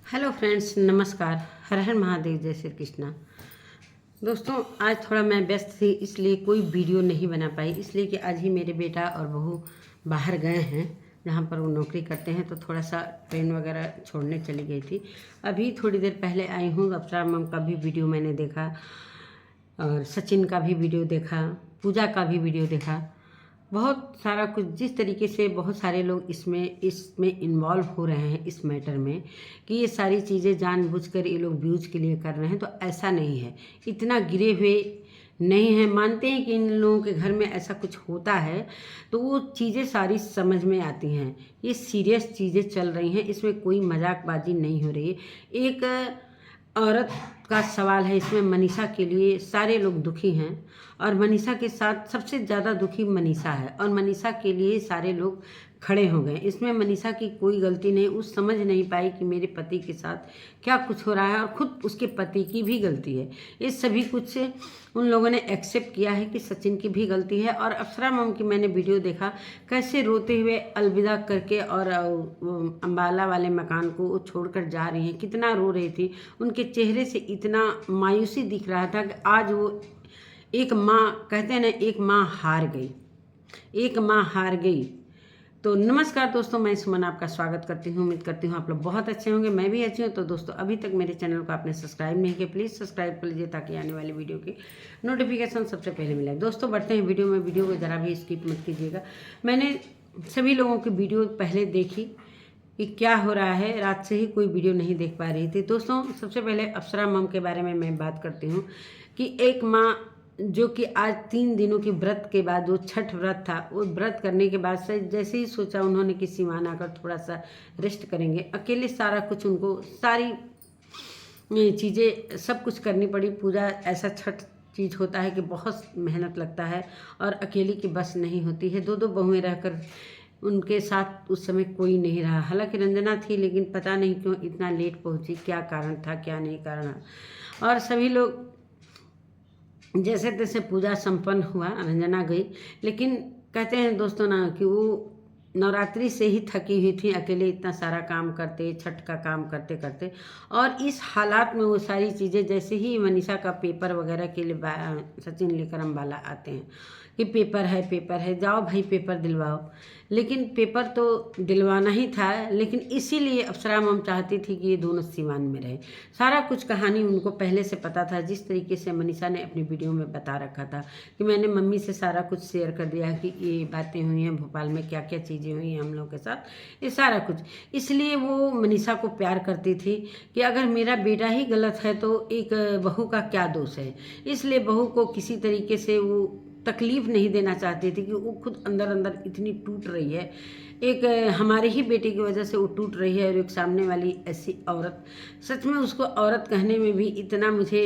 Hello friends, नमस्कार। हर हर महादेव, जय श्री कृष्णा। दोस्तों, आज थोड़ा मैं व्यस्त थी इसलिए कोई वीडियो नहीं बना पाई, इसलिए कि आज ही मेरे बेटा और बहू बाहर गए हैं जहाँ पर वो नौकरी करते हैं, तो थोड़ा सा ट्रेन वगैरह छोड़ने चली गई थी। अभी थोड़ी देर पहले आई हूँ। अप्सरा मैम का भी वीडियो मैंने देखा और सचिन का भी वीडियो देखा, पूजा का भी वीडियो देखा। बहुत सारा कुछ, जिस तरीके से बहुत सारे लोग इसमें इन्वॉल्व हो रहे हैं इस मैटर में, कि ये सारी चीज़ें जानबूझकर ये लोग व्यूज के लिए कर रहे हैं, तो ऐसा नहीं है। इतना गिरे हुए नहीं है। मानते हैं कि इन लोगों के घर में ऐसा कुछ होता है, तो वो चीज़ें सारी समझ में आती हैं। ये सीरियस चीज़ें चल रही हैं, इसमें कोई मजाकबाजी नहीं हो रही है। एक औरत का सवाल है इसमें। मनीषा के लिए सारे लोग दुखी हैं और मनीषा के साथ सबसे ज़्यादा दुखी मनीषा है, और मनीषा के लिए सारे लोग खड़े हो गए। इसमें मनीषा की कोई गलती नहीं। उस समझ नहीं पाई कि मेरे पति के साथ क्या कुछ हो रहा है, और ख़ुद उसके पति की भी गलती है। ये सभी कुछ उन लोगों ने एक्सेप्ट किया है कि सचिन की भी गलती है। और अप्सरा मैम की मैंने वीडियो देखा, कैसे रोते हुए अलविदा करके और अम्बाला वाले मकान को वो छोड़कर जा रही हैं। कितना रो रही थी, उनके चेहरे से इतना मायूसी दिख रहा था कि आज वो एक माँ, कहते हैं ना, एक माँ हार गई, एक माँ हार गई। तो नमस्कार दोस्तों, मैं सुमन आपका स्वागत करती हूँ। उम्मीद करती हूँ आप लोग बहुत अच्छे होंगे, मैं भी अच्छी हूँ। तो दोस्तों, अभी तक मेरे चैनल को आपने सब्सक्राइब नहीं किया, प्लीज़ सब्सक्राइब कर लीजिए ताकि आने वाली वीडियो की नोटिफिकेशन सबसे पहले मिले। दोस्तों, बढ़ते हैं वीडियो में। वीडियो को ज़रा भी स्किप मत कीजिएगा। मैंने सभी लोगों की वीडियो पहले देखी कि क्या हो रहा है। रात से ही कोई वीडियो नहीं देख पा रही थी। दोस्तों, सबसे पहले अप्सरा मैम के बारे में मैं बात करती हूँ कि एक माँ जो कि आज 3 दिनों की व्रत के बाद, जो छठ व्रत था, वो व्रत करने के बाद से जैसे ही सोचा उन्होंने कि सीमान आकर थोड़ा सा रेस्ट करेंगे, अकेले सारा कुछ उनको सारी चीज़ें सब कुछ करनी पड़ी। पूजा ऐसा छठ चीज़ होता है कि बहुत मेहनत लगता है और अकेली की बस नहीं होती है। 2-2 बहुएं रहकर उनके साथ उस समय कोई नहीं रहा। हालांकि रंजना थी, लेकिन पता नहीं क्यों इतना लेट पहुंची, क्या कारण था, क्या नहीं कारण। और सभी लोग जैसे तैसे पूजा संपन्न हुआ, रंजना गई। लेकिन कहते हैं दोस्तों ना कि वो नवरात्रि से ही थकी हुई थी, अकेले इतना सारा काम करते, छठ का काम करते करते। और इस हालात में वो सारी चीज़ें, जैसे ही मनीषा का पेपर वगैरह के लिए सचिन लेकर अम्बाला आते हैं कि पेपर है, जाओ भाई पेपर दिलवाओ। लेकिन पेपर तो दिलवाना ही था, लेकिन इसीलिए अप्सरा मैम चाहती थी कि ये दोनों सीमान में रहे। सारा कुछ कहानी उनको पहले से पता था, जिस तरीके से मनीषा ने अपनी वीडियो में बता रखा था कि मैंने मम्मी से सारा कुछ शेयर कर दिया कि ये बातें हुई हैं भोपाल में, क्या क्या चीज़ें हुई हैं हम लोग के साथ, ये सारा कुछ। इसलिए वो मनीषा को प्यार करती थी कि अगर मेरा बेटा ही गलत है तो एक बहू का क्या दोष है। इसलिए बहू को किसी तरीके से वो तकलीफ़ नहीं देना चाहती थी कि वो खुद अंदर अंदर इतनी टूट रही है। एक हमारे ही बेटे की वजह से वो टूट रही है, और एक सामने वाली ऐसी औरत, सच में उसको औरत कहने में भी इतना मुझे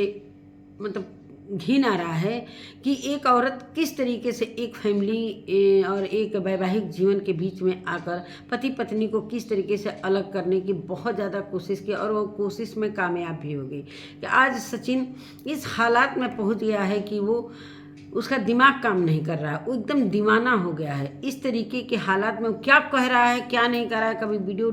मतलब घिन आ रहा है कि एक औरत किस तरीके से एक फैमिली और एक वैवाहिक जीवन के बीच में आकर पति पत्नी को किस तरीके से अलग करने की बहुत ज़्यादा कोशिश की, और वो कोशिश में कामयाब भी हो गई। कि आज सचिन इस हालात में पहुंच गया है कि वो, उसका दिमाग काम नहीं कर रहा है, वो एकदम दीवाना हो गया है। इस तरीके के हालात में वो क्या कह रहा है, क्या नहीं कर रहा है, कभी वीडियो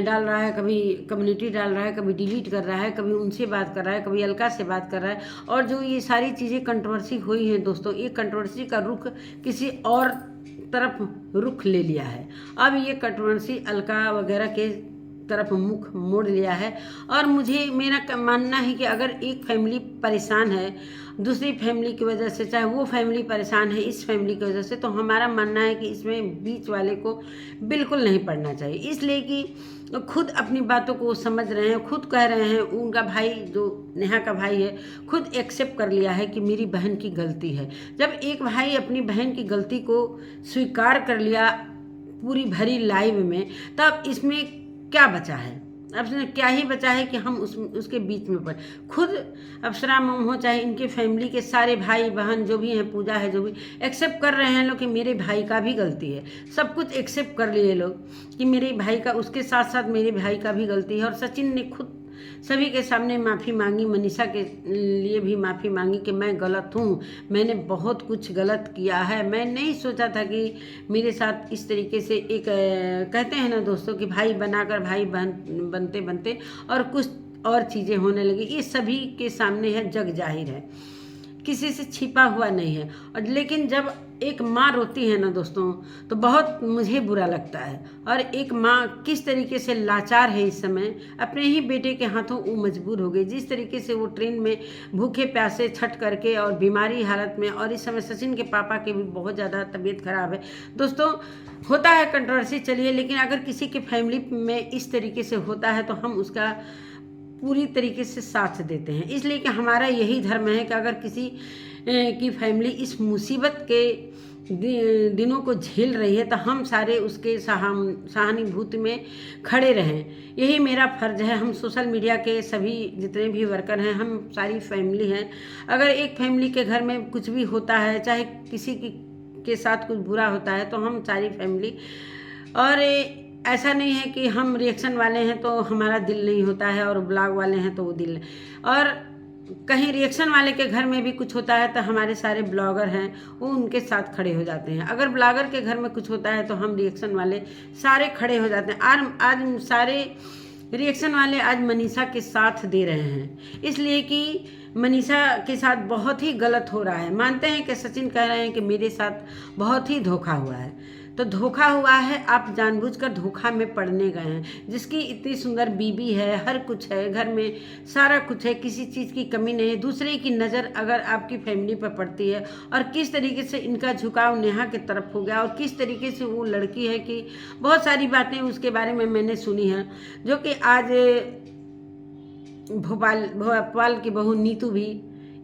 डाल रहा है, कभी कम्युनिटी डाल रहा है, कभी डिलीट कर रहा है, कभी उनसे बात कर रहा है, कभी अलका से बात कर रहा है। और जो ये सारी चीज़ें कंट्रोवर्सी हुई हैं दोस्तों, ये कंट्रोवर्सी का रुख किसी और तरफ रुख ले लिया है। अब ये कंट्रोवर्सी अलका वगैरह के तरफ मुख मोड़ लिया है। और मुझे, मेरा मानना है कि अगर एक फैमिली परेशान है दूसरी फैमिली की वजह से, चाहे वो फैमिली परेशान है इस फैमिली की वजह से, तो हमारा मानना है कि इसमें बीच वाले को बिल्कुल नहीं पड़ना चाहिए। इसलिए कि खुद अपनी बातों को समझ रहे हैं, खुद कह रहे हैं। उनका भाई, जो नेहा का भाई है, खुद एक्सेप्ट कर लिया है कि मेरी बहन की गलती है। जब एक भाई अपनी बहन की गलती को स्वीकार कर लिया पूरी भरी लाइव में, तब इसमें क्या बचा है? अब इसमें क्या ही बचा है कि हम उसके बीच में पड़े। खुद अप्सरा मैम हो, चाहे इनके फैमिली के सारे भाई बहन जो भी हैं, पूजा है, जो भी एक्सेप्ट कर रहे हैं लोग कि मेरे भाई का भी गलती है। सब कुछ एक्सेप्ट कर लिए लोग कि मेरे भाई का, उसके साथ साथ मेरे भाई का भी गलती है। और सचिन ने खुद सभी के सामने माफ़ी मांगी, मनीषा के लिए भी माफ़ी मांगी कि मैं गलत हूँ, मैंने बहुत कुछ गलत किया है। मैं नहीं सोचा था कि मेरे साथ इस तरीके से एक कहते हैं ना दोस्तों कि भाई बनाकर भाई बनते बनते और कुछ और चीज़ें होने लगी। ये सभी के सामने है, जग जाहिर है, किसी से छिपा हुआ नहीं है। और लेकिन जब एक माँ रोती है ना दोस्तों, तो बहुत मुझे बुरा लगता है। और एक माँ किस तरीके से लाचार है इस समय, अपने ही बेटे के हाथों वो मजबूर हो गई। जिस तरीके से वो ट्रेन में भूखे प्यासे छठ करके और बीमारी हालत में, और इस समय सचिन के पापा की भी बहुत ज़्यादा तबीयत खराब है दोस्तों। होता है कंट्रोवर्सी, चलिए, लेकिन अगर किसी के फैमिली में इस तरीके से होता है तो हम उसका पूरी तरीके से साथ देते हैं। इसलिए कि हमारा यही धर्म है कि अगर किसी की फैमिली इस मुसीबत के दिनों को झेल रही है तो हम सारे उसके सहानुभूति में खड़े रहें। यही मेरा फर्ज है। हम सोशल मीडिया के सभी जितने भी वर्कर हैं, हम सारी फैमिली हैं। अगर एक फैमिली के घर में कुछ भी होता है, चाहे किसी के साथ कुछ बुरा होता है, तो हम सारी फैमिली, और ऐसा नहीं है कि हम रिएक्शन वाले हैं तो हमारा दिल नहीं होता है और ब्लॉग वाले हैं तो वो दिल, और कहीं रिएक्शन वाले के घर में भी कुछ होता है तो हमारे सारे ब्लॉगर हैं वो उनके साथ खड़े हो जाते हैं। अगर ब्लॉगर के घर में कुछ होता है तो हम रिएक्शन वाले सारे खड़े हो जाते हैं। आज सारे रिएक्शन वाले आज मनीषा के साथ दे रहे हैं, इसलिए कि मनीषा के साथ बहुत ही गलत हो रहा है। मानते हैं कि सचिन कह रहे हैं कि मेरे साथ बहुत ही धोखा हुआ है, तो धोखा हुआ है, आप जानबूझकर धोखा में पड़ने गए हैं। जिसकी इतनी सुंदर बीबी है, हर कुछ है, घर में सारा कुछ है, किसी चीज़ की कमी नहीं है, दूसरे की नज़र अगर आपकी फैमिली पर पड़ती है, और किस तरीके से इनका झुकाव नेहा की तरफ हो गया, और किस तरीके से वो लड़की है कि बहुत सारी बातें उसके बारे में मैंने सुनी हैं, जो कि आज भोपाल की बहू नीतू भी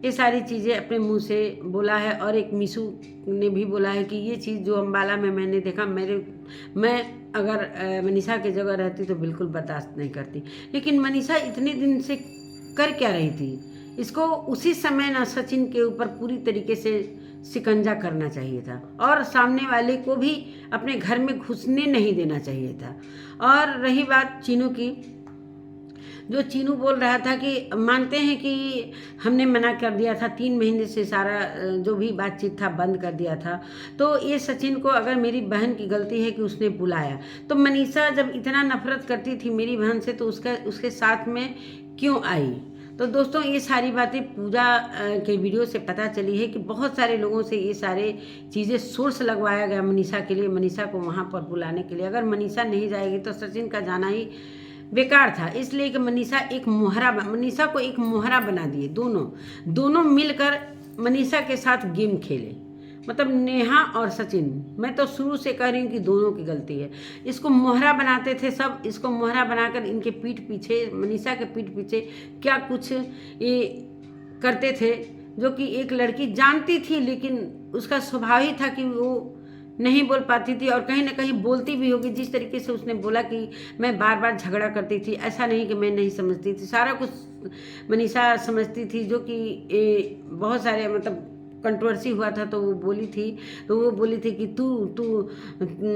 ये सारी चीज़ें अपने मुंह से बोला है। और एक मीशू ने भी बोला है कि ये चीज़ जो अम्बाला में मैंने देखा, मैं अगर मनीषा की जगह रहती तो बिल्कुल बर्दाश्त नहीं करती। लेकिन मनीषा इतने दिन से कर क्या रही थी? इसको उसी समय ना सचिन के ऊपर पूरी तरीके से शिकंजा करना चाहिए था, और सामने वाले को भी अपने घर में घुसने नहीं देना चाहिए था। और रही बात चीनू की, जो चीनू बोल रहा था कि मानते हैं कि हमने मना कर दिया था, 3 महीने से सारा जो भी बातचीत था बंद कर दिया था, तो ये सचिन को अगर मेरी बहन की गलती है कि उसने बुलाया, तो मनीषा जब इतना नफरत करती थी मेरी बहन से तो उसके साथ में क्यों आई? तो दोस्तों ये सारी बातें पूजा के वीडियो से पता चली है कि बहुत सारे लोगों से ये सारे चीज़ें सोर्स लगवाया गया मनीषा के लिए, मनीषा को वहाँ पर बुलाने के लिए। अगर मनीषा नहीं जाएगी तो सचिन का जाना ही बेकार था, इसलिए कि मनीषा को एक मोहरा बना दिए। दोनों मिलकर मनीषा के साथ गेम खेले, मतलब नेहा और सचिन। मैं तो शुरू से कह रही हूँ कि दोनों की गलती है। इसको मोहरा बनाते थे सब, इसको मोहरा बनाकर इनके पीठ पीछे, मनीषा के पीठ पीछे क्या कुछ ये करते थे, जो कि एक लड़की जानती थी, लेकिन उसका स्वभाव ही था कि वो नहीं बोल पाती थी, और कहीं ना कहीं बोलती भी होगी। जिस तरीके से उसने बोला कि मैं बार बार झगड़ा करती थी, ऐसा नहीं कि मैं नहीं समझती थी, सारा कुछ मनीषा समझती थी। जो कि बहुत सारे मतलब कंट्रोवर्सी हुआ था तो वो बोली थी कि तू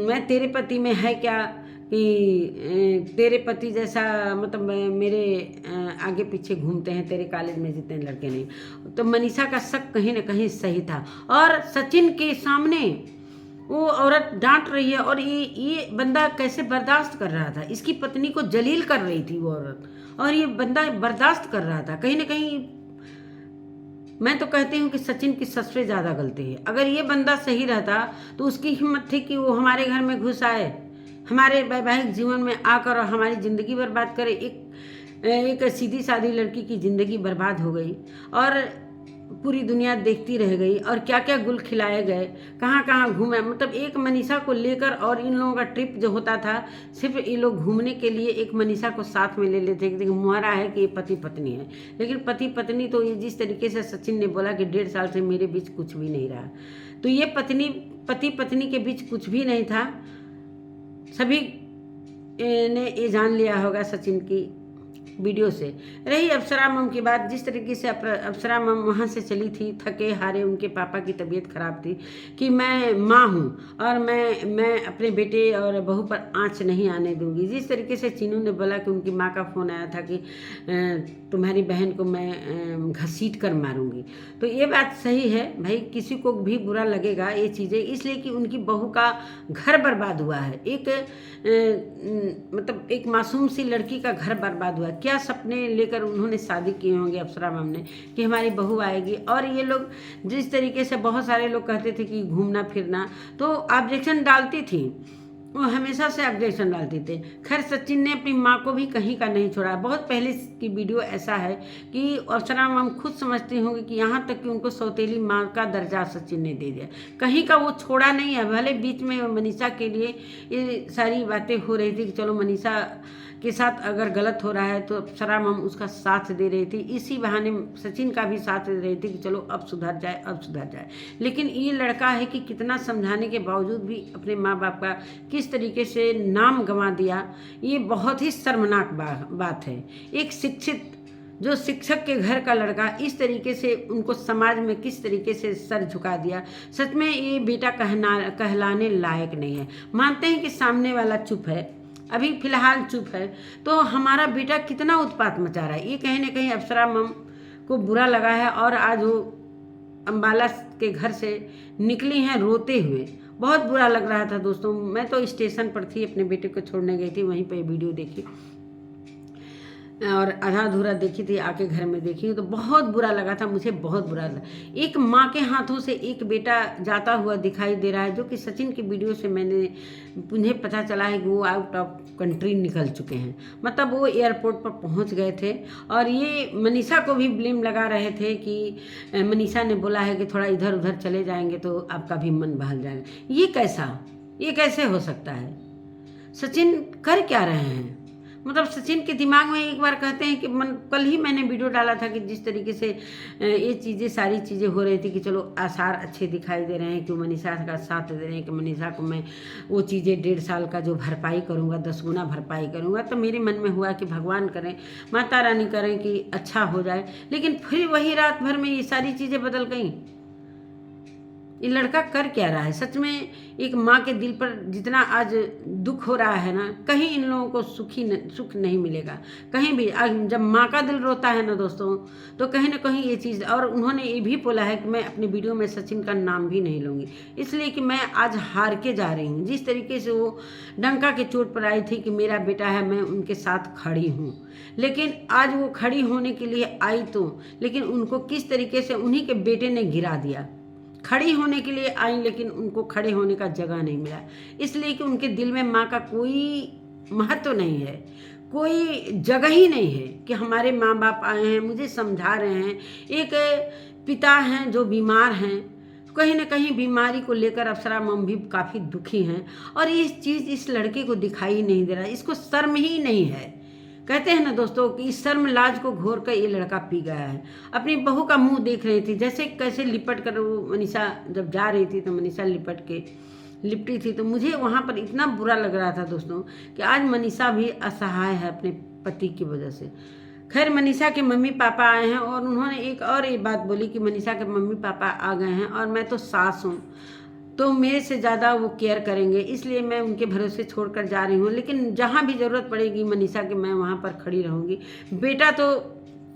मैं तेरे पति में है क्या कि तेरे पति जैसा, मतलब मेरे आगे पीछे घूमते हैं तेरे कॉलेज में जितने लड़के नहीं। तो मनीषा का शक कहीं ना कहीं सही था, और सचिन के सामने वो औरत डांट रही है, और ये बंदा कैसे बर्दाश्त कर रहा था? इसकी पत्नी को जलील कर रही थी वो औरत, और ये बंदा बर्दाश्त कर रहा था। कहीं ना कहीं मैं तो कहती हूँ कि सचिन की सबसे ज़्यादा गलती है। अगर ये बंदा सही रहता तो उसकी हिम्मत थी कि वो हमारे घर में घुस आए, हमारे वैवाहिक जीवन में आकर और हमारी ज़िंदगी बर्बाद करे। एक सीधी सादी लड़की की ज़िंदगी बर्बाद हो गई, और पूरी दुनिया देखती रह गई, और क्या क्या गुल खिलाए गए, कहाँ कहाँ घूमे। मतलब एक मनीषा को लेकर, और इन लोगों का ट्रिप जो होता था सिर्फ ये लोग घूमने के लिए एक मनीषा को साथ में ले लेते थे। मुहारा है कि ये पति पत्नी है, लेकिन पति पत्नी तो ये जिस तरीके से सचिन ने बोला कि 1.5 साल से मेरे बीच कुछ भी नहीं रहा, तो ये पति पत्नी के बीच कुछ भी नहीं था। सभी ने ये जान लिया होगा सचिन की वीडियो से। रही अप्सरा मम की बात, जिस तरीके से अप्सरा मम वहाँ से चली थी थके हारे, उनके पापा की तबीयत खराब थी, कि मैं माँ हूँ और मैं अपने बेटे और बहू पर आँच नहीं आने दूंगी। जिस तरीके से चीनू ने बोला कि उनकी माँ का फ़ोन आया था कि तुम्हारी बहन को मैं घसीट कर मारूंगी, तो ये बात सही है भाई, किसी को भी बुरा लगेगा ये चीज़ें, इसलिए कि उनकी बहू का घर बर्बाद हुआ है। एक मतलब एक मासूम सी लड़की का घर बर्बाद हुआ। क्या सपने लेकर उन्होंने शादी किए होंगे अप्सरा मैम ने कि हमारी बहू आएगी। और ये लोग जिस तरीके से बहुत सारे लोग कहते थे कि घूमना फिरना, तो ऑब्जेक्शन डालती थी, वो हमेशा से ऑब्जेक्शन डालते थे। खैर सचिन ने अपनी माँ को भी कहीं का नहीं छोड़ा। बहुत पहले की वीडियो ऐसा है कि अप्सरा मैम खुद समझती होंगी कि यहाँ तक कि उनको सौतेली माँ का दर्जा सचिन ने दे दिया, कहीं का वो छोड़ा नहीं है। भले बीच में मनीषा के लिए ये सारी बातें हो रही थी कि चलो मनीषा के साथ अगर गलत हो रहा है तो अप्सरा मैम उसका साथ दे रही थी, इसी बहाने सचिन का भी साथ दे रही थी कि चलो अब सुधर जाए अब सुधर जाए। लेकिन ये लड़का है कि कितना समझाने के बावजूद भी अपने माँ बाप का किस तरीके से नाम गंवा दिया, ये बहुत ही शर्मनाक बात है। एक शिक्षित जो शिक्षक के घर का लड़का इस तरीके से उनको समाज में किस तरीके से सर झुका दिया, सच में ये बेटा कहलाने लायक नहीं है। मानते हैं कि सामने वाला चुप है, अभी फिलहाल चुप है, तो हमारा बेटा कितना उत्पात मचा रहा है, ये कहीं ना कहीं अप्सरा मम को बुरा लगा है। और आज वो अम्बाला के घर से निकली हैं रोते हुए, बहुत बुरा लग रहा था दोस्तों। मैं तो स्टेशन पर थी, अपने बेटे को छोड़ने गई थी, वहीं पर वीडियो देखी और आधा अधूरा देखी थी, आके घर में देखी तो बहुत बुरा लगा था मुझे, बहुत बुरा लगा। एक माँ के हाथों से एक बेटा जाता हुआ दिखाई दे रहा है, जो कि सचिन की वीडियो से उन्हें पता चला है कि वो आउट ऑफ कंट्री निकल चुके हैं, मतलब वो एयरपोर्ट पर पहुंच गए थे। और ये मनीषा को भी ब्लेम लगा रहे थे कि मनीषा ने बोला है कि थोड़ा इधर उधर चले जाएंगे तो आपका भी मन बहल जाएगा। ये कैसे हो सकता है? सचिन कर क्या रहे हैं? मतलब सचिन के दिमाग में एक बार कहते हैं कि कल ही मैंने वीडियो डाला था कि जिस तरीके से ये चीज़ें सारी चीज़ें हो रही थी कि चलो आसार अच्छे दिखाई दे रहे हैं कि मनीषा का साथ दे रहे हैं कि मनीषा को मैं वो चीज़ें 1.5 साल का जो भरपाई करूँगा 10 गुना भरपाई करूँगा। तो मेरे मन में हुआ कि भगवान करें, माता रानी करें कि अच्छा हो जाए। लेकिन फिर वही रात भर में ये सारी चीज़ें बदल गई। ये लड़का कर क्या रहा है? सच में एक माँ के दिल पर जितना आज दुख हो रहा है ना, कहीं इन लोगों को सुख नहीं मिलेगा कहीं भी। जब माँ का दिल रोता है ना दोस्तों, तो कहीं ना कहीं ये चीज़। और उन्होंने ये भी बोला है कि मैं अपनी वीडियो में सचिन का नाम भी नहीं लूँगी, इसलिए कि मैं आज हार के जा रही हूँ। जिस तरीके से वो डंका के चोट पर आई थी कि मेरा बेटा है, मैं उनके साथ खड़ी हूँ, लेकिन आज वो खड़ी होने के लिए आई तो, लेकिन उनको किस तरीके से उन्हीं के बेटे ने गिरा दिया। खड़ी होने के लिए आई लेकिन उनको खड़े होने का जगह नहीं मिला, इसलिए कि उनके दिल में माँ का कोई महत्व नहीं है, कोई जगह ही नहीं है कि हमारे माँ बाप आए हैं, मुझे समझा रहे हैं। एक पिता हैं जो बीमार हैं, कहीं ना कहीं बीमारी को लेकर अप्सरा मम भी काफ़ी दुखी हैं, और ये चीज़ इस लड़के को दिखाई ही नहीं दे रहा, इसको शर्म ही नहीं है। कहते हैं ना दोस्तों कि इस शर्म लाज को घोर कर ये लड़का पी गया है। अपनी बहू का मुंह देख रही थी, जैसे कैसे लिपट कर वो मनीषा जब जा रही थी तो मनीषा लिपटी थी, तो मुझे वहाँ पर इतना बुरा लग रहा था दोस्तों कि आज मनीषा भी असहाय है अपने पति की वजह से। खैर मनीषा के मम्मी पापा आए हैं और उन्होंने एक और ये बात बोली कि मनीषा के मम्मी पापा आ गए हैं और मैं तो सास हूँ, तो मेरे से ज़्यादा वो केयर करेंगे, इसलिए मैं उनके भरोसे छोड़कर जा रही हूँ। लेकिन जहाँ भी ज़रूरत पड़ेगी मनीषा के, मैं वहाँ पर खड़ी रहूँगी। बेटा तो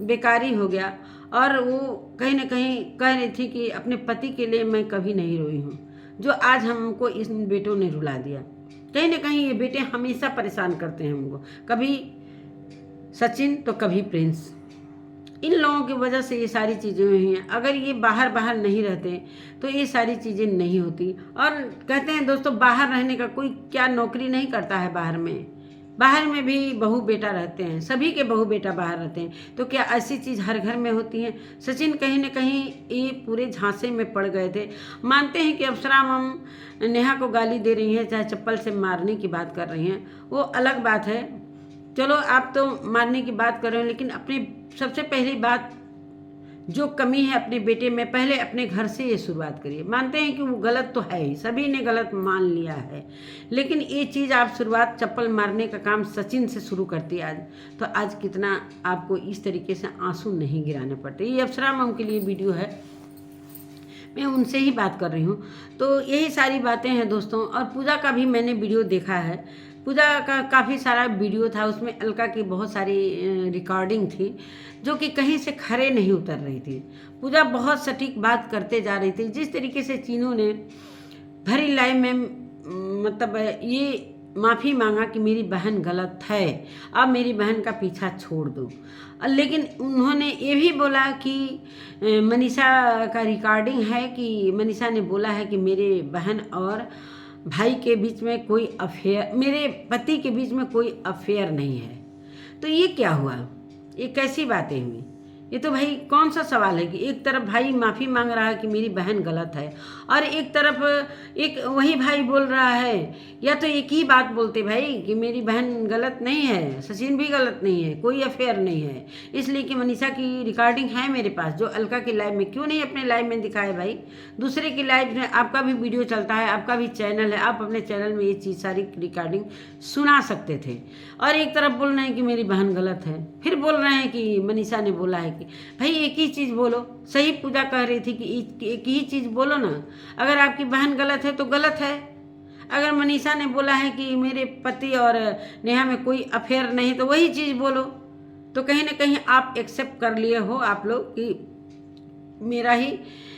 बेकारी हो गया, और वो कहीं ना कहीं कह रही थी कि अपने पति के लिए मैं कभी नहीं रोई हूँ, जो आज हमको इन बेटों ने रुला दिया। कहीं ना कहीं ये बेटे हमेशा परेशान करते हैं हमको, कभी सचिन तो कभी प्रिंस। इन लोगों की वजह से ये सारी चीज़ें हुई हैं। अगर ये बाहर नहीं रहते तो ये सारी चीज़ें नहीं होती। और कहते हैं दोस्तों बाहर रहने का कोई क्या नौकरी नहीं करता है, बाहर में भी बहू बेटा रहते हैं, सभी के बहू बेटा बाहर रहते हैं, तो क्या ऐसी चीज़ हर घर में होती है? सचिन कहीं ना कहीं ये पूरे झांसे में पड़ गए थे। मानते हैं कि अप्सरा मम नेहा को गाली दे रही हैं, चाहे चप्पल से मारने की बात कर रही हैं, वो अलग बात है। चलो आप तो मारने की बात कर रहे हो, लेकिन अपनी सबसे पहली बात जो कमी है अपने बेटे में, पहले अपने घर से ये शुरुआत करिए। मानते हैं कि वो गलत तो है ही, सभी ने गलत मान लिया है, लेकिन ये चीज़ आप शुरुआत चप्पल मारने का काम सचिन से शुरू करती आज, तो आज कितना आपको इस तरीके से आंसू नहीं गिराने पड़ते। ये अप्सरा मॉम के लिए वीडियो है, मैं उनसे ही बात कर रही हूँ। तो यही सारी बातें हैं दोस्तों। और पूजा का भी मैंने वीडियो देखा है, पूजा का काफ़ी सारा वीडियो था, उसमें अलका की बहुत सारी रिकॉर्डिंग थी जो कि कहीं से खरे नहीं उतर रही थी। पूजा बहुत सटीक बात करते जा रही थी। जिस तरीके से चीनू ने भरी लाइफ में मतलब ये माफ़ी मांगा कि मेरी बहन गलत है, अब मेरी बहन का पीछा छोड़ दो, लेकिन उन्होंने ये भी बोला कि मनीषा का रिकॉर्डिंग है कि मनीषा ने बोला है कि मेरे बहन और भाई के बीच में कोई अफेयर, मेरे पति के बीच में कोई अफेयर नहीं है। तो ये क्या हुआ, ये कैसी बातें हुई? ये तो भाई कौन सा सवाल है कि एक तरफ भाई माफ़ी मांग रहा है कि मेरी बहन गलत है, और एक तरफ एक वही भाई बोल रहा है, या तो एक ही बात बोलते भाई कि मेरी बहन गलत नहीं है, सचिन भी गलत नहीं है, कोई अफेयर नहीं है, इसलिए कि मनीषा की रिकॉर्डिंग है मेरे पास, जो अलका की लाइव में क्यों नहीं अपने लाइव में दिखाए भाई? दूसरे की लाइव में आपका भी वीडियो चलता है, आपका भी चैनल है, आप अपने चैनल में ये चीज़ सारी रिकॉर्डिंग सुना सकते थे। और एक तरफ बोल रहे हैं कि मेरी बहन गलत है, फिर बोल रहे हैं कि मनीषा ने बोला है कि भाई एक ही चीज़ बोलो। सही पूजा कह रही थी कि एक ही चीज़ बोलो ना, अगर आपकी बहन गलत है तो गलत है। अगर मनीषा ने बोला है कि मेरे पति और नेहा में कोई अफेयर नहीं, तो वही चीज़ बोलो। तो कहीं ना कहीं आप एक्सेप्ट कर लिए हो आप लोग कि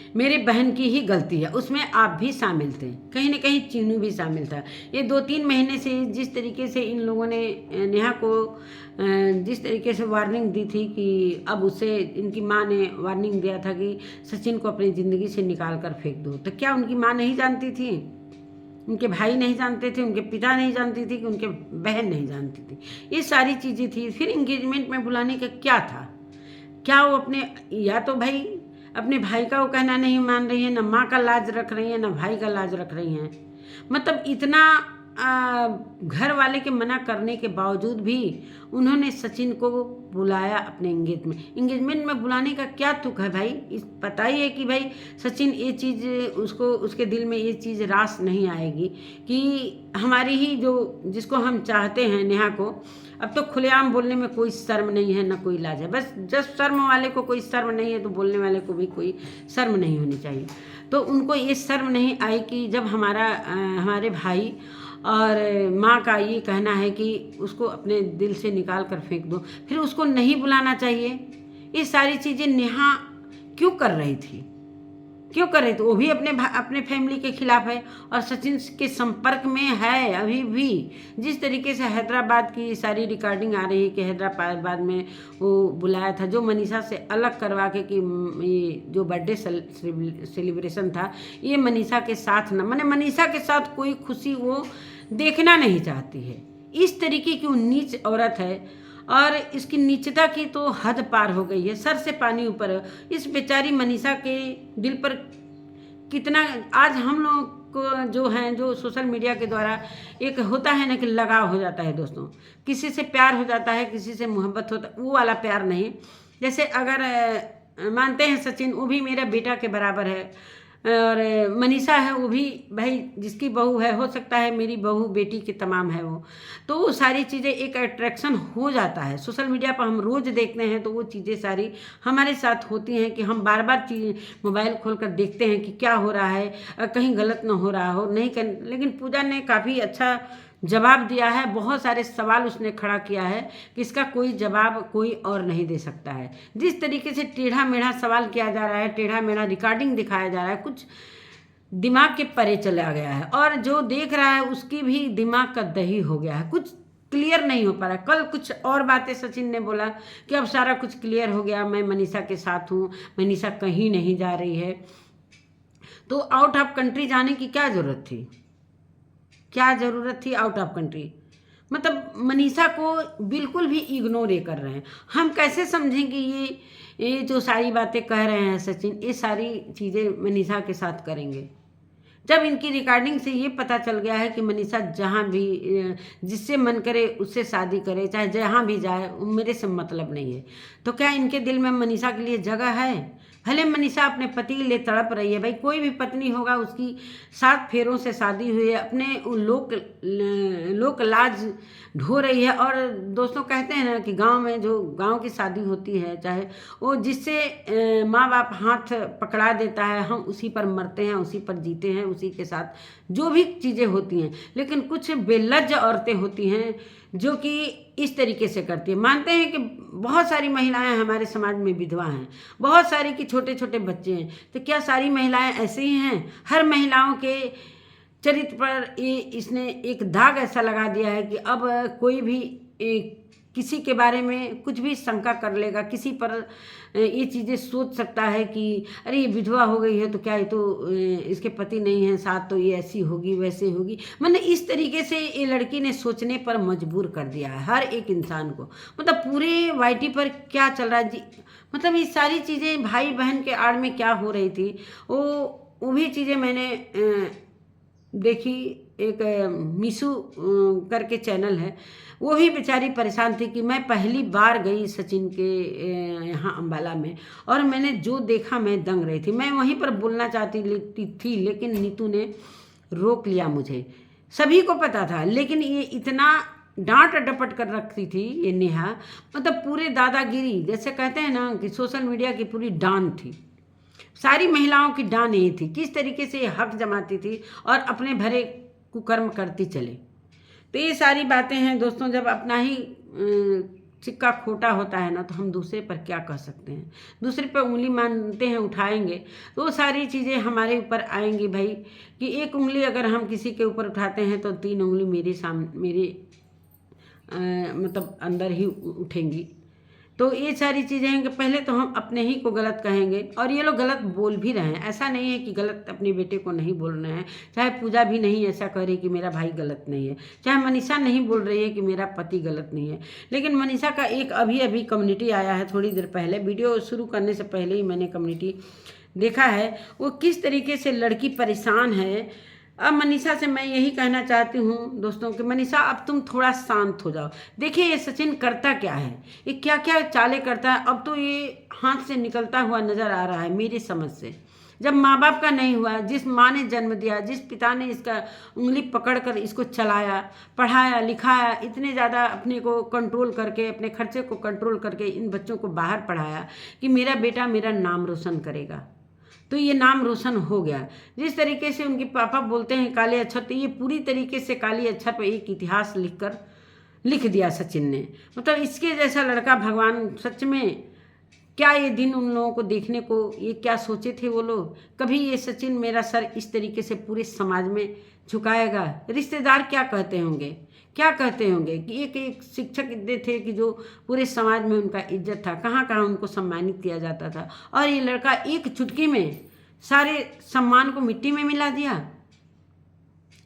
मेरे बहन की ही गलती है, उसमें आप भी शामिल थे, कहीं ना कहीं चीनू भी शामिल था। ये 2-3 महीने से जिस तरीके से इन लोगों ने नेहा को जिस तरीके से वार्निंग दी थी कि अब उसे इनकी माँ ने वार्निंग दिया था कि सचिन को अपनी ज़िंदगी से निकाल कर फेंक दो, तो क्या उनकी माँ नहीं जानती थी, उनके भाई नहीं जानते थे, उनके पिता नहीं जानती थी, कि उनके बहन नहीं जानती थी? ये सारी चीज़ें थी। फिर इंगेजमेंट में बुलाने का क्या था? क्या वो अपने, या तो भाई अपने भाई का वो कहना नहीं मान रही है, ना माँ का लाज रख रही है, ना भाई का लाज रख रही हैं। मतलब इतना घर वाले के मना करने के बावजूद भी उन्होंने सचिन को बुलाया अपने इंगेजमेंट में बुलाने का क्या तुक है भाई? इस पता ही है कि भाई सचिन ये चीज़ उसको, उसके दिल में ये चीज़ रास नहीं आएगी कि हमारी ही जो जिसको हम चाहते हैं नेहा को, अब तो खुलेआम बोलने में कोई शर्म नहीं है, ना कोई लाज है। बस जब शर्म वाले को कोई शर्म नहीं है तो बोलने वाले को भी कोई शर्म नहीं होनी चाहिए। तो उनको ये शर्म नहीं आई कि जब हमारे भाई और माँ का ये कहना है कि उसको अपने दिल से निकाल कर फेंक दो, फिर उसको नहीं बुलाना चाहिए। ये सारी चीज़ें नेहा क्यों कर रही थी, क्यों कर रही थी? वो भी अपने फैमिली के खिलाफ है और सचिन के संपर्क में है अभी भी। जिस तरीके से हैदराबाद की सारी रिकॉर्डिंग आ रही है कि हैदराबाद में वो बुलाया था, जो मनीषा से अलग करवा के कि ये जो बर्थडे सेलिब्रेशन था ये मनीषा के साथ ना, माने मनीषा के साथ कोई खुशी वो देखना नहीं चाहती है। इस तरीके की वो नीच औरत है और इसकी नीचता की तो हद पार हो गई है, सर से पानी ऊपर है। इस बेचारी मनीषा के दिल पर कितना, आज हम लोग को जो हैं, जो सोशल मीडिया के द्वारा एक होता है ना कि लगाव हो जाता है दोस्तों, किसी से प्यार हो जाता है, किसी से मोहब्बत होता है, वो वाला प्यार नहीं। जैसे अगर मानते हैं सचिन वो भी मेरा बेटा के बराबर है, और मनीषा है वो भी भाई जिसकी बहू है, हो सकता है मेरी बहू बेटी के तमाम है वो, तो वो सारी चीज़ें एक अट्रैक्शन हो जाता है। सोशल मीडिया पर हम रोज़ देखते हैं तो वो चीज़ें सारी हमारे साथ होती हैं कि हम बार बार मोबाइल खोल कर देखते हैं कि क्या हो रहा है, कहीं गलत ना हो रहा हो, नहीं कर। लेकिन पूजा ने काफ़ी अच्छा जवाब दिया है, बहुत सारे सवाल उसने खड़ा किया है कि इसका कोई जवाब कोई और नहीं दे सकता है। जिस तरीके से टेढ़ा मेढ़ा सवाल किया जा रहा है, टेढ़ा मेढ़ा रिकॉर्डिंग दिखाया जा रहा है, कुछ दिमाग के परे चला गया है, और जो देख रहा है उसकी भी दिमाग का दही हो गया है, कुछ क्लियर नहीं हो पा रहा। कल कुछ और बातें सचिन ने बोला कि अब सारा कुछ क्लियर हो गया, मैं मनीषा के साथ हूँ, मनीषा कहीं नहीं जा रही है। तो आउट ऑफ कंट्री जाने की क्या ज़रूरत थी, क्या ज़रूरत थी आउट ऑफ कंट्री? मतलब मनीषा को बिल्कुल भी इग्नोर ये कर रहे हैं। हम कैसे समझें कि ये जो सारी बातें कह रहे हैं सचिन, ये सारी चीज़ें मनीषा के साथ करेंगे? जब इनकी रिकॉर्डिंग से ये पता चल गया है कि मनीषा जहाँ भी जिससे मन करे उससे शादी करे, चाहे जहाँ भी जाए, मेरे से मतलब नहीं है, तो क्या इनके दिल में मनीषा के लिए जगह है? भले मनीषा अपने पति के लिए तड़प रही है, भाई कोई भी पत्नी होगा उसकी 7 फेरों से शादी हुई है, अपने लोक लाज ढो रही है। और दोस्तों कहते हैं ना कि गांव में जो गांव की शादी होती है, चाहे वो जिससे माँ बाप हाथ पकड़ा देता है, हम उसी पर मरते हैं, उसी पर जीते हैं, उसी के साथ जो भी चीज़ें होती हैं। लेकिन कुछ बेलज्ज औरतें होती हैं जो कि इस तरीके से करती है। मानते हैं कि बहुत सारी महिलाएं हमारे समाज में विधवा हैं, बहुत सारी की छोटे छोटे बच्चे हैं, तो क्या सारी महिलाएं ऐसे ही हैं? हर महिलाओं के चरित्र पर इसने एक दाग ऐसा लगा दिया है कि अब कोई भी किसी के बारे में कुछ भी शंका कर लेगा, किसी पर ये चीज़ें सोच सकता है कि अरे ये विधवा हो गई है तो क्या ये तो इसके पति नहीं है साथ, तो ये ऐसी होगी वैसे होगी। मतलब इस तरीके से ये लड़की ने सोचने पर मजबूर कर दिया है हर एक इंसान को। मतलब पूरे वाईटी पर क्या चल रहा है जी, मतलब ये सारी चीज़ें भाई बहन के आड़ में क्या हो रही थी, वो भी चीज़ें मैंने देखी। एक मीशू करके चैनल है, वो भी बेचारी परेशान थी कि मैं पहली बार गई सचिन के यहाँ अम्बाला में, और मैंने जो देखा मैं दंग रही थी। मैं वहीं पर बोलना चाहती थी लेकिन नीतू ने रोक लिया मुझे। सभी को पता था, लेकिन ये इतना डांट डपट कर रखती थी ये नेहा, मतलब पूरे दादागिरी, जैसे कहते हैं ना कि सोशल मीडिया की पूरी डान थी, सारी महिलाओं की डान यही थी। किस तरीके से ये हक जमाती थी और अपने भरे कुकर्म करती चले। तो ये सारी बातें हैं दोस्तों, जब अपना ही सिक्का खोटा होता है ना, तो हम दूसरे पर क्या कह सकते हैं? दूसरे पर उंगली मानते हैं उठाएंगे तो वो सारी चीज़ें हमारे ऊपर आएंगी भाई। कि एक उंगली अगर हम किसी के ऊपर उठाते हैं तो 3 उंगली मेरे मतलब अंदर ही उठेंगी। तो ये सारी चीज़ें हैं कि पहले तो हम अपने ही को गलत कहेंगे, और ये लोग गलत बोल भी रहे हैं। ऐसा नहीं है कि गलत अपने बेटे को नहीं बोल रहे हैं, चाहे पूजा भी नहीं ऐसा कह रही कि मेरा भाई गलत नहीं है, चाहे मनीषा नहीं बोल रही है कि मेरा पति गलत नहीं है। लेकिन मनीषा का एक अभी कम्युनिटी आया है थोड़ी देर पहले, वीडियो शुरू करने से पहले ही मैंने कम्युनिटी देखा है, वो किस तरीके से लड़की परेशान है। अब मनीषा से मैं यही कहना चाहती हूँ दोस्तों कि मनीषा अब तुम थोड़ा शांत हो जाओ। देखिए ये सचिन करता क्या है, ये क्या क्या चालें करता है। अब तो ये हाथ से निकलता हुआ नज़र आ रहा है मेरी समझ से। जब माँ बाप का नहीं हुआ, जिस माँ ने जन्म दिया, जिस पिता ने इसका उंगली पकड़ कर इसको चलाया, पढ़ाया लिखाया, इतने ज़्यादा अपने को कंट्रोल करके, अपने खर्चे को कंट्रोल करके इन बच्चों को बाहर पढ़ाया कि मेरा बेटा मेरा नाम रोशन करेगा, तो ये नाम रोशन हो गया। जिस तरीके से उनके पापा बोलते हैं काले अक्षर, तो ये पूरी तरीके से काली अक्षर पर एक इतिहास लिख दिया सचिन ने। मतलब इसके जैसा लड़का भगवान सच में, क्या ये दिन उन लोगों को देखने को, ये क्या सोचे थे वो लोग? कभी ये सचिन मेरा सर इस तरीके से पूरे समाज में झुकाएगा? रिश्तेदार क्या कहते होंगे, क्या कहते होंगे कि एक शिक्षक इतने थे कि जो पूरे समाज में उनका इज्जत था, कहाँ कहाँ उनको सम्मानित किया जाता था, और ये लड़का एक चुटकी में सारे सम्मान को मिट्टी में मिला दिया।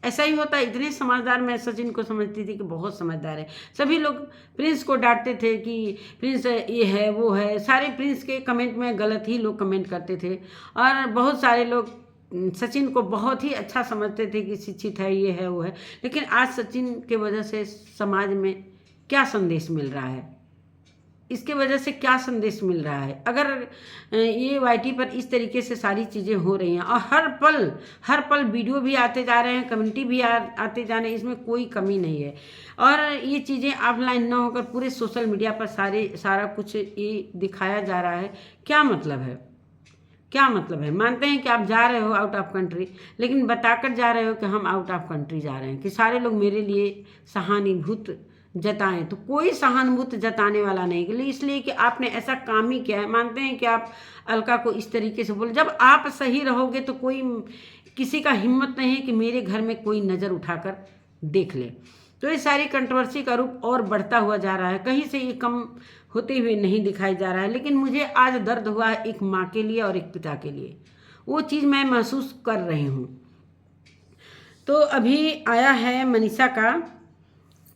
ऐसा ही होता है। इतने समझदार मैं सचिन को समझती थी कि बहुत समझदार है। सभी लोग प्रिंस को डांटते थे कि प्रिंस ये है वो है, सारे प्रिंस के कमेंट में गलत ही लोग कमेंट करते थे, और बहुत सारे लोग सचिन को बहुत ही अच्छा समझते थे कि शिक्षित है, ये है वो है। लेकिन आज सचिन के वजह से समाज में क्या संदेश मिल रहा है, इसके वजह से क्या संदेश मिल रहा है? अगर ये वाईटी पर इस तरीके से सारी चीज़ें हो रही हैं, और हर पल वीडियो भी आते जा रहे हैं, कम्युनिटी भी आते जा रहे हैं, इसमें कोई कमी नहीं है। और ये चीज़ें ऑफलाइन ना होकर पूरे सोशल मीडिया पर सारा कुछ ये दिखाया जा रहा है। क्या मतलब है, क्या मतलब है? मानते हैं कि आप जा रहे हो आउट ऑफ कंट्री, लेकिन बताकर जा रहे हो कि हम आउट ऑफ कंट्री जा रहे हैं, कि सारे लोग मेरे लिए सहानुभूति जताएं। तो कोई सहानुभूति जताने वाला नहीं, इसलिए कि आपने ऐसा काम ही किया है। मानते हैं कि आप अलका को इस तरीके से बोले, जब आप सही रहोगे तो कोई किसी का हिम्मत नहीं है कि मेरे घर में कोई नज़र उठाकर देख ले। तो ये सारी कंट्रोवर्सी का रूप और बढ़ता हुआ जा रहा है, कहीं से ये कम होते हुए नहीं दिखाई जा रहा है। लेकिन मुझे आज दर्द हुआ है एक माँ के लिए और एक पिता के लिए, वो चीज़ मैं महसूस कर रही हूँ। तो अभी आया है मनीषा का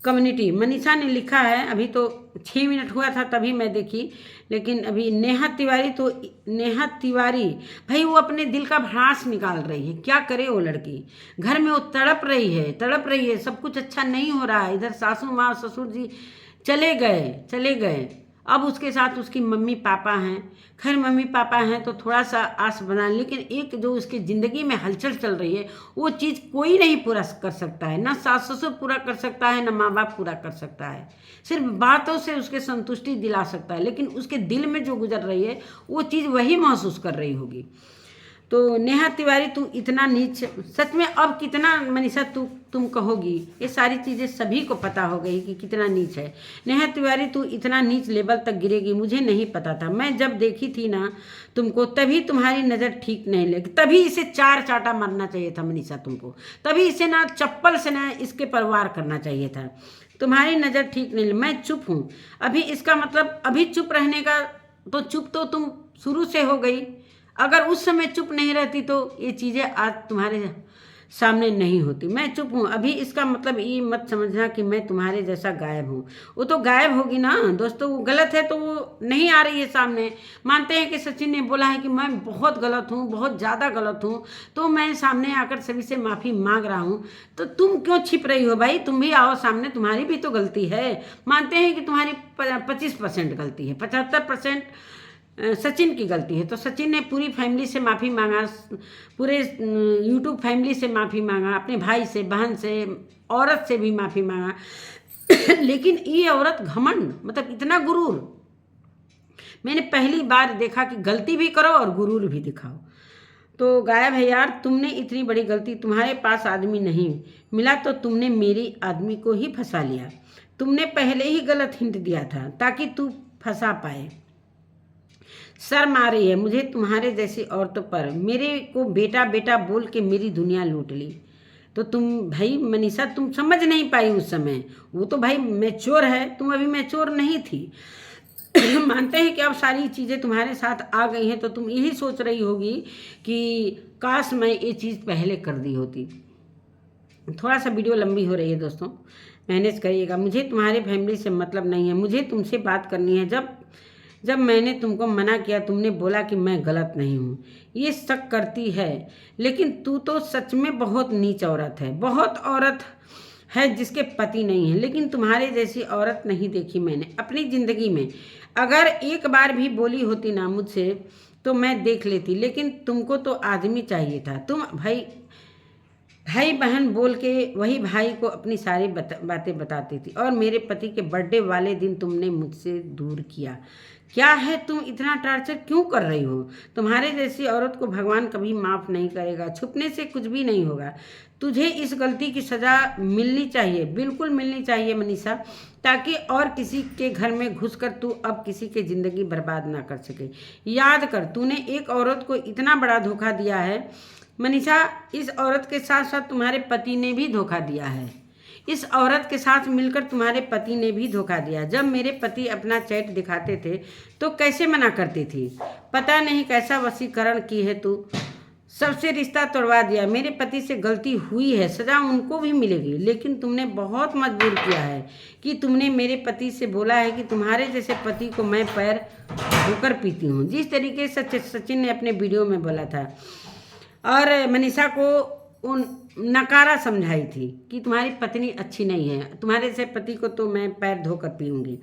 कम्युनिटी मनीषा ने लिखा है, अभी तो 6 मिनट हुआ था तभी मैं देखी, लेकिन अभी नेहा तिवारी भाई वो अपने दिल का भड़ास निकाल रही है। क्या करे वो लड़की, घर में वो तड़प रही है, सब कुछ अच्छा नहीं हो रहा है। इधर सासू माँ ससुर जी चले गए, अब उसके साथ उसकी मम्मी पापा हैं। खैर मम्मी पापा हैं तो थोड़ा सा आस बना, लेकिन एक जो उसकी ज़िंदगी में हलचल चल रही है वो चीज़ कोई नहीं पूरा कर सकता है, ना सास ससुर पूरा कर सकता है, ना माँ बाप पूरा कर सकता है। सिर्फ बातों से उसके संतुष्टि दिला सकता है, लेकिन उसके दिल में जो गुजर रही है वो चीज़ वही महसूस कर रही होगी। तो नेहा तिवारी तू इतना नीच, सच में अब कितना मनीषा तुम कहोगी, ये सारी चीज़ें सभी को पता हो गई कि कितना नीच है। नेहा तिवारी तू इतना नीच लेवल तक गिरेगी मुझे नहीं पता था। मैं जब देखी थी ना तुमको तभी तुम्हारी नज़र ठीक नहीं लगी, तभी इसे 4 चाटा मारना चाहिए था मनीषा तुमको, तभी इसे ना चप्पल से ना इसके परवार करना चाहिए था। तुम्हारी नज़र ठीक नहीं लगी, मैं चुप हूँ अभी, इसका मतलब अभी चुप रहने का तो चुप तो तुम शुरू से हो गई। अगर उस समय चुप नहीं रहती तो ये चीज़ें आज तुम्हारे सामने नहीं होती। मैं चुप हूँ अभी, इसका मतलब ये मत समझना कि मैं तुम्हारे जैसा गायब हूँ। वो तो गायब होगी ना दोस्तों, वो गलत है तो वो नहीं आ रही है सामने। मानते हैं कि सचिन ने बोला है कि मैं बहुत गलत हूँ, बहुत ज़्यादा गलत हूँ, तो मैं सामने आकर सभी से माफ़ी मांग रहा हूँ। तो तुम क्यों छिप रही हो भाई, तुम भी आओ सामने, तुम्हारी भी तो गलती है। मानते हैं कि तुम्हारी 25% गलती है, 75% सचिन की गलती है। तो सचिन ने पूरी फैमिली से माफ़ी मांगा, पूरे यूट्यूब फैमिली से माफ़ी मांगा, अपने भाई से, बहन से, औरत से भी माफ़ी मांगा। लेकिन ये औरत घमंड, मतलब इतना गुरूर मैंने पहली बार देखा कि गलती भी करो और गुरूर भी दिखाओ। तो गायब है यार, तुमने इतनी बड़ी गलती, तुम्हारे पास आदमी नहीं मिला तो तुमने मेरी आदमी को ही फंसा लिया। तुमने पहले ही गलत हिंट दिया था ताकि तू फंसा पाए। शर्म आ रही है मुझे तुम्हारे जैसी औरतों पर, मेरे को बेटा बेटा बोल के मेरी दुनिया लूट ली। तो तुम भाई मनीषा तुम समझ नहीं पाई उस समय, वो तो भाई मैच्योर है, तुम अभी मैच्योर नहीं थी। मानते हैं कि अब सारी चीज़ें तुम्हारे साथ आ गई हैं तो तुम यही सोच रही होगी कि काश मैं ये चीज़ पहले कर दी होती। थोड़ा सा वीडियो लंबी हो रही है दोस्तों, मैनेज करिएगा। मुझे तुम्हारे फैमिली से मतलब नहीं है, मुझे तुमसे बात करनी है। जब मैंने तुमको मना किया तुमने बोला कि मैं गलत नहीं हूँ, ये शक करती है। लेकिन तू तो सच में बहुत नीच औरत है, बहुत औरत है जिसके पति नहीं है, लेकिन तुम्हारे जैसी औरत नहीं देखी मैंने अपनी ज़िंदगी में। अगर एक बार भी बोली होती ना मुझसे तो मैं देख लेती, लेकिन तुमको तो आदमी चाहिए था। तुम भाई बहन बोल के वही भाई को अपनी सारी बातें बताती थी, और मेरे पति के बर्थडे वाले दिन तुमने मुझसे दूर किया। क्या है, तुम इतना टॉर्चर क्यों कर रही हो? तुम्हारे जैसी औरत को भगवान कभी माफ़ नहीं करेगा, छुपने से कुछ भी नहीं होगा। तुझे इस गलती की सज़ा मिलनी चाहिए, बिल्कुल मिलनी चाहिए मनीषा, ताकि और किसी के घर में घुसकर तू अब किसी की ज़िंदगी बर्बाद ना कर सके। याद कर, तूने एक औरत को इतना बड़ा धोखा दिया है मनीषा, इस औरत के साथ साथ तुम्हारे पति ने भी धोखा दिया है। इस औरत के साथ मिलकर तुम्हारे पति ने भी धोखा दिया। जब मेरे पति अपना चैट दिखाते थे तो कैसे मना करती थी? पता नहीं कैसा वशीकरण की है तू, सबसे रिश्ता तोड़वा दिया। मेरे पति से गलती हुई है, सज़ा उनको भी मिलेगी, लेकिन तुमने बहुत मजबूर किया है कि तुमने मेरे पति से बोला है कि तुम्हारे जैसे पति को मैं पैर धोकर पीती हूँ, जिस तरीके से सचिन ने अपने वीडियो में बोला था। और मनीषा को उन नकारा समझाई थी कि तुम्हारी पत्नी अच्छी नहीं है, तुम्हारे से पति को तो मैं पैर धोकर पीऊँगी।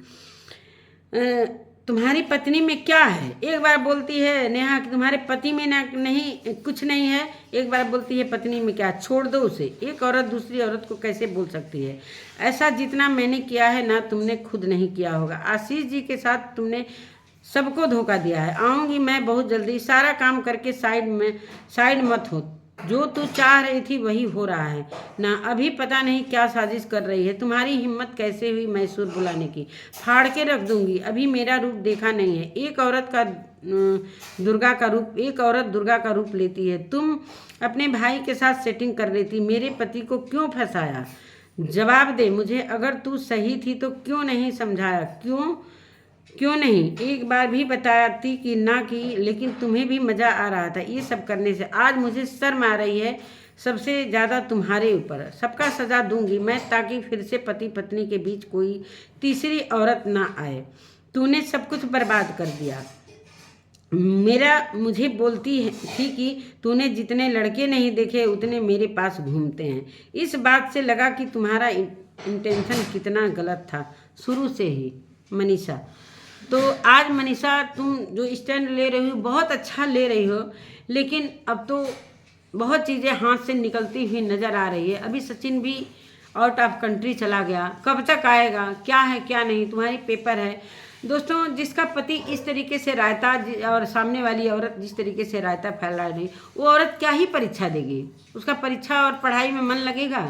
तुम्हारी पत्नी में क्या है? एक बार बोलती है नेहा कि तुम्हारे पति में ना नहीं कुछ नहीं है, एक बार बोलती है पत्नी में क्या, छोड़ दो उसे। एक औरत दूसरी औरत को कैसे बोल सकती है? ऐसा जितना मैंने किया है ना तुमने खुद नहीं किया होगा। आशीष जी के साथ तुमने सबको धोखा दिया है। आऊँगी मैं बहुत जल्दी, सारा काम करके साइड मत हो। जो तू चाह रही थी वही हो रहा है ना। अभी पता नहीं क्या साजिश कर रही है। तुम्हारी हिम्मत कैसे हुई मैसूर बुलाने की? फाड़ के रख दूंगी। अभी मेरा रूप देखा नहीं है। एक औरत दुर्गा का रूप लेती है। तुम अपने भाई के साथ सेटिंग कर रही थी, मेरे पति को क्यों फंसाया? जवाब दे मुझे। अगर तू सही थी तो क्यों नहीं समझाया? क्यों नहीं एक बार भी बताती कि ना की? लेकिन तुम्हें भी मज़ा आ रहा था ये सब करने से। आज मुझे शर्म आ रही है सबसे ज़्यादा तुम्हारे ऊपर। सबका सज़ा दूंगी मैं, ताकि फिर से पति पत्नी के बीच कोई तीसरी औरत ना आए। तूने सब कुछ बर्बाद कर दिया। मुझे बोलती थी कि तूने जितने लड़के नहीं देखे उतने मेरे पास घूमते हैं। इस बात से लगा कि तुम्हारा इंटेंशन कितना गलत था शुरू से ही। मनीषा, तो आज मनीषा तुम जो स्टैंड ले रही हो बहुत अच्छा ले रही हो, लेकिन अब तो बहुत चीज़ें हाथ से निकलती हुई नज़र आ रही है। अभी सचिन भी आउट ऑफ कंट्री चला गया, कब तक आएगा, क्या है क्या नहीं, तुम्हारी पेपर है। दोस्तों, जिसका पति इस तरीके से रायता और सामने वाली औरत जिस तरीके से रायता फैला रही, वो औरत क्या ही परीक्षा देगी? उसका परीक्षा और पढ़ाई में मन लगेगा?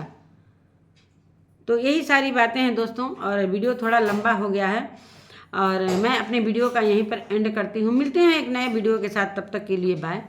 तो यही सारी बातें हैं दोस्तों, और वीडियो थोड़ा लंबा हो गया है और मैं अपने वीडियो का यहीं पर एंड करती हूँ। मिलते हैं एक नए वीडियो के साथ, तब तक के लिए बाय।